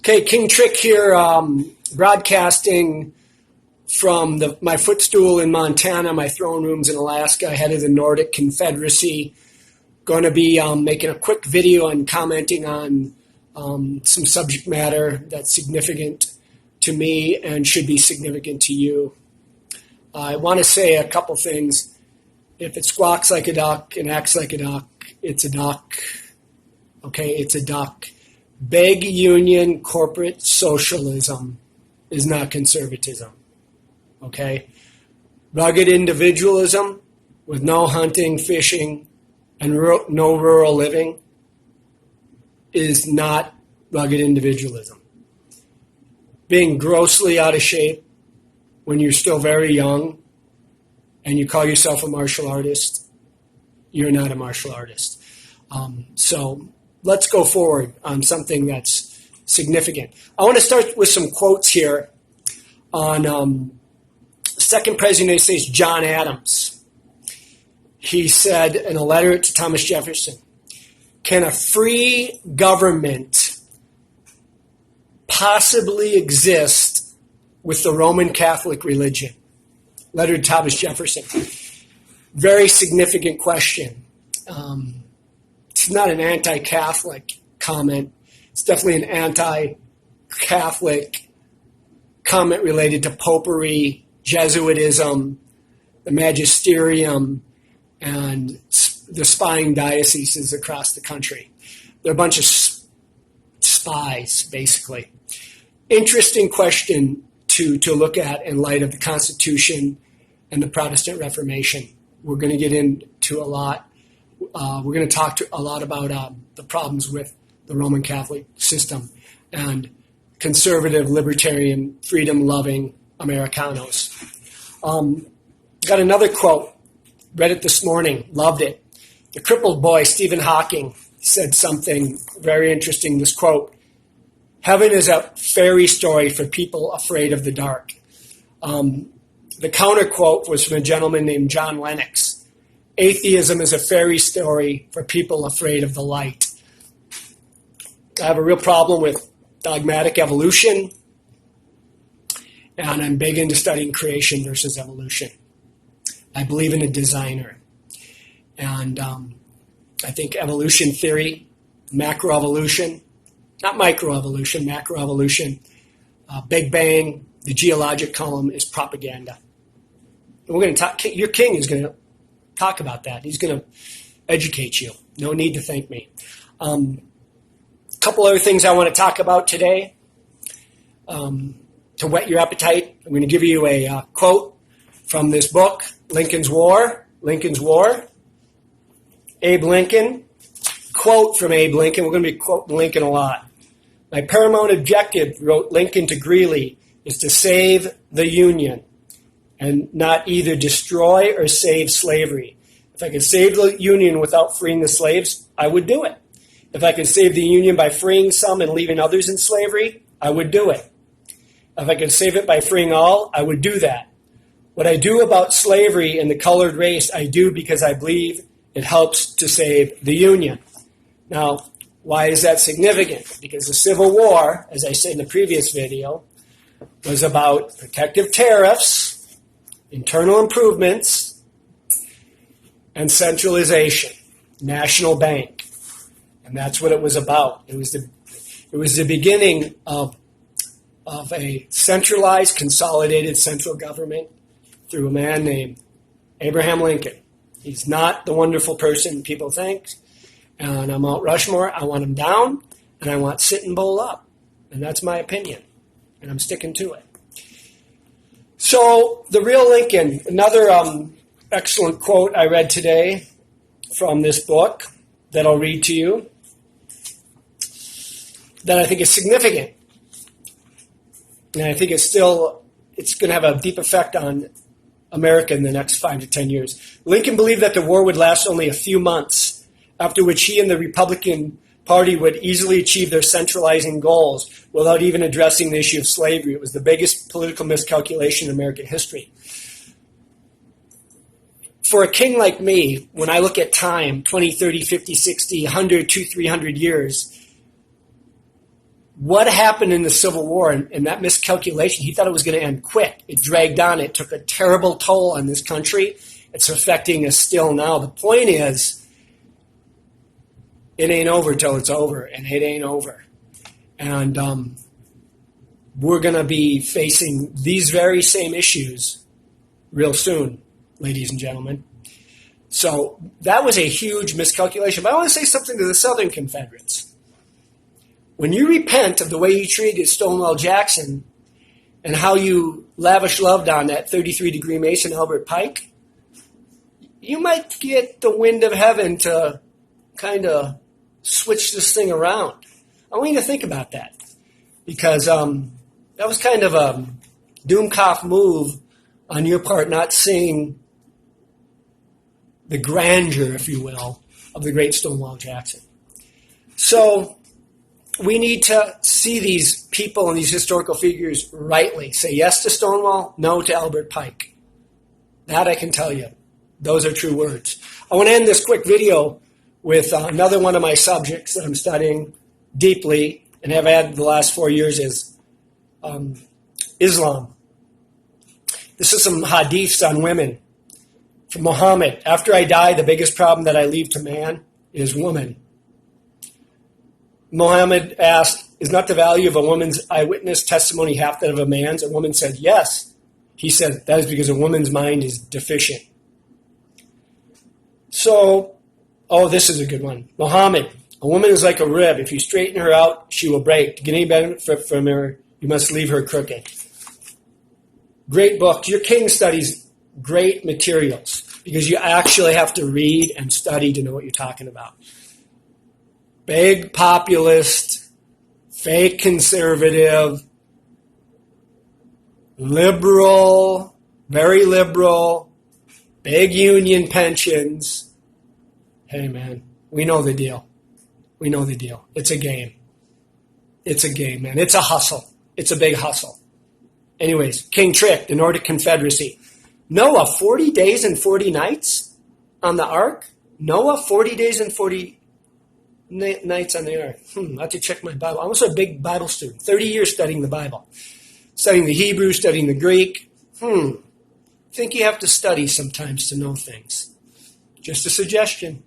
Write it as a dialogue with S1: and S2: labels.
S1: Okay, King Trykk here, broadcasting from my footstool in Montana, my throne rooms in Alaska, head of the Nordic Confederacy. Going to be making a quick video and commenting on some subject matter that's significant to me and should be significant to you. I want to say a couple things. If it squawks like a duck and acts like a duck, it's a duck. Okay, it's a duck. Big union corporate socialism is not conservatism. Okay? Rugged individualism with no hunting, fishing, and no rural living is not rugged individualism. Being grossly out of shape when you're still very young and you call yourself a martial artist, you're not a martial artist. So let's go forward on something that's significant. I want to start with some quotes here on second President of the United States, John Adams. He said in a letter to Thomas Jefferson, "Can a free government possibly exist with the Roman Catholic religion?" Letter to Thomas Jefferson. Very significant question. It's not an anti-Catholic comment. It's definitely an anti-Catholic comment related to popery, Jesuitism, the magisterium, and the spying dioceses across the country. They're a bunch of spies, basically. Interesting question to look at in light of the Constitution and the Protestant Reformation. We're going to get into a lot. We're going to talk a lot about the problems with the Roman Catholic system and conservative, libertarian, freedom-loving Americanos. Got another quote. Read it this morning. Loved it. The crippled boy, Stephen Hawking, said something very interesting. This quote: "Heaven is a fairy story for people afraid of the dark." The counter quote was from a gentleman named John Lennox. "Atheism is a fairy story for people afraid of the light." I have a real problem with dogmatic evolution, and I'm big into studying creation versus evolution. I believe in a designer, and I think evolution theory, macroevolution, not microevolution, macroevolution, Big Bang, the geologic column is propaganda. And we're going to talk. Your king is going to talk about that. He's going to educate you. No need to thank me. A couple other things I want to talk about today to whet your appetite. I'm going to give you a quote from this book, Lincoln's War. Abe Lincoln. Quote from Abe Lincoln. We're going to be quoting Lincoln a lot. "My paramount objective," wrote Lincoln to Greeley, "is to save the Union and not either destroy or save slavery. If I could save the Union without freeing the slaves, I would do it. If I could save the Union by freeing some and leaving others in slavery, I would do it. If I could save it by freeing all, I would do that. What I do about slavery and the colored race, I do because I believe it helps to save the Union." Now, why is that significant? Because the Civil War, as I said in the previous video, was about protective tariffs, internal improvements, and centralization, national bank. And that's what it was about. It was the beginning of a centralized, consolidated central government through a man named Abraham Lincoln. He's not the wonderful person people think. And on Mount Rushmore, I want him down, and I want Sitting Bull up. And that's my opinion. And I'm sticking to it. So, the real Lincoln, another excellent quote I read today from this book that I'll read to you that I think is significant. And I think it's going to have a deep effect on America in the next 5 to 10 years. Lincoln believed that the war would last only a few months, after which he and the Republican Party would easily achieve their centralizing goals without even addressing the issue of slavery. It was the biggest political miscalculation in American history. For a king like me, when I look at time, 20, 30, 50, 60, 100, 200, 300 years, what happened in the Civil War and that miscalculation, he thought it was going to end quick. It dragged on. It took a terrible toll on this country. It's affecting us still now. The point is, it ain't over till it's over, and it ain't over. And we're going to be facing these very same issues real soon, ladies and gentlemen. So that was a huge miscalculation. But I want to say something to the Southern Confederates. When you repent of the way you treated Stonewall Jackson and how you lavish loved on that 33-degree Mason Albert Pike, you might get the wind of heaven to kind of switch this thing around. I want you to think about that, because that was kind of a doomcock move on your part, not seeing the grandeur, if you will, of the great Stonewall Jackson. So we need to see these people and these historical figures rightly. Say yes to Stonewall, no to Albert Pike. That I can tell you. Those are true words. I want to end this quick video with another one of my subjects that I'm studying deeply and have had the last 4 years is Islam. This is some hadiths on women from Muhammad. After I die, the biggest problem that I leave to man is woman. Muhammad asked, is not the value of a woman's eyewitness testimony half that of a man's? A woman said, yes. He said, that is because a woman's mind is deficient. So, this is a good one. Muhammad, a woman is like a rib. If you straighten her out, she will break. To get any benefit from her, you must leave her crooked. Great book. Your king studies great materials because you actually have to read and study to know what you're talking about. Big populist, fake conservative, liberal, very liberal, big union pensions. Hey, man, we know the deal. We know the deal. It's a game. It's a game, man. It's a hustle. It's a big hustle. Anyways, King Trykk, the Nordic Confederacy. Noah, 40 days and 40 nights on the ark? Noah, 40 days and 40 nights on the ark. I have to check my Bible. I'm also a big Bible student. 30 years studying the Bible. Studying the Hebrew, studying the Greek. I think you have to study sometimes to know things. Just a suggestion.